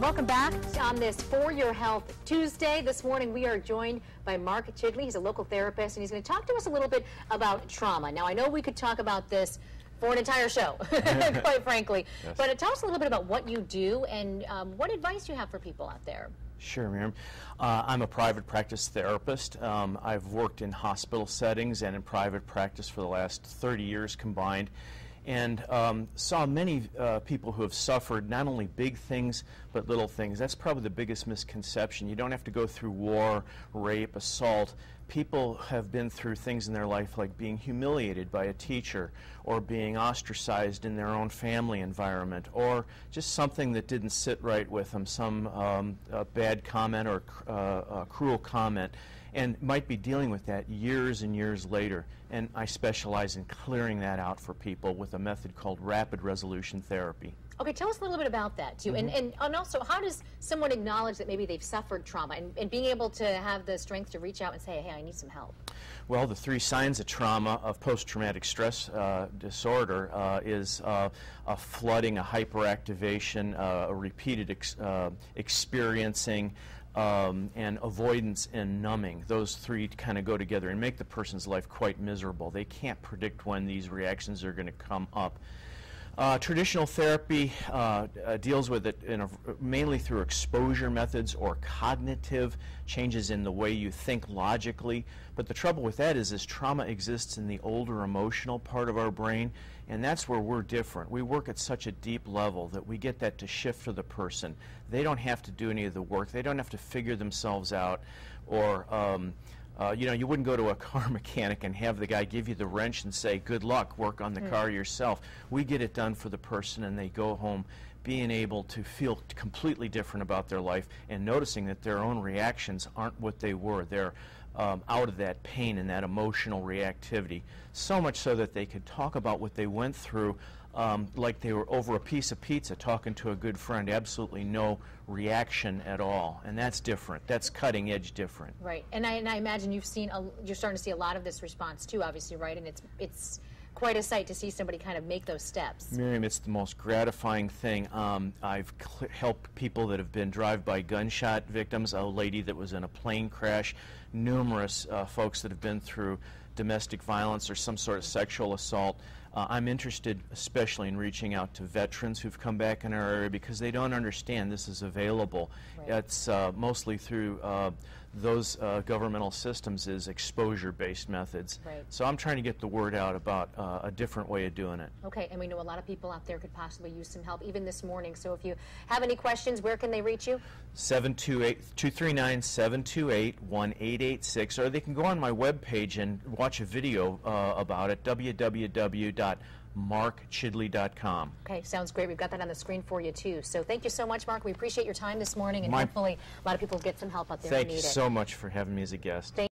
Welcome back on this For Your Health Tuesday. This morning we are joined by Mark Chidley. He's a local therapist, and he's going to talk to us a little bit about trauma. Now, I know we could talk about this for an entire show, quite frankly, yes. But tell us a little bit about what you do and what advice you have for people out there. Sure, Miriam. I'm a private practice therapist. I've worked in hospital settings and in private practice for the last 30 years combined, and saw many people who have suffered not only big things but little things. That's probably the biggest misconception. You don't have to go through war, rape, assault. People have been through things in their life like being humiliated by a teacher, or being ostracized in their own family environment, or just something that didn't sit right with them, some bad comment or cruel comment, and might be dealing with that years and years later. And I specialize in clearing that out for people with a method called rapid resolution therapy. Okay, tell us a little bit about that, too. And also, how does someone acknowledge that maybe they've suffered trauma and being able to have the strength to reach out and say, hey, I need some help? Well, the 3 signs of trauma, of post-traumatic stress disorder, is a flooding, a hyperactivation, a repeated experiencing, and avoidance and numbing. Those 3 kind of go together and make the person's life quite miserable. They can't predict when these reactions are going to come up. Traditional therapy deals with it mainly through exposure methods or cognitive changes in the way you think logically. But the trouble with that is trauma exists in the older emotional part of our brain, and that's where we're different. We work at such a deep level that we get that to shift for the person. They don't have to do any of the work. They don't have to figure themselves out, or you know, you wouldn't go to a car mechanic and have the guy give you the wrench and say, good luck, work on the car yourself. We get it done for the person, and they go home being able to feel completely different about their life and noticing that their own reactions aren't what they were. They're out of that pain and that emotional reactivity, so much so that they could talk about what they went through like they were over a piece of pizza talking to a good friend, absolutely no reaction at all. And that's different. That's cutting edge different. Right. And I imagine you're starting to see a lot of this response too, obviously, right? And it's quite a sight to see somebody kind of make those steps. Miriam, it's the most gratifying thing. I've helped people that have been drive-by gunshot victims, a lady that was in a plane crash, numerous folks that have been through domestic violence or some sort of sexual assault. I'm interested especially in reaching out to veterans who've come back in our area because they don't understand this is available. Right. It's mostly through those governmental systems is exposure-based methods. Right. So I'm trying to get the word out about a different way of doing it. Okay, and we know a lot of people out there could possibly use some help even this morning. So if you have any questions, where can they reach you? 239-728-1886, or they can go on my webpage and watch a video about it, www.markchidley.com. Okay, sounds great. We've got that on the screen for you, too. So thank you so much, Mark. We appreciate your time this morning, and hopefully a lot of people get some help out there who need it. Thank you so much for having me as a guest.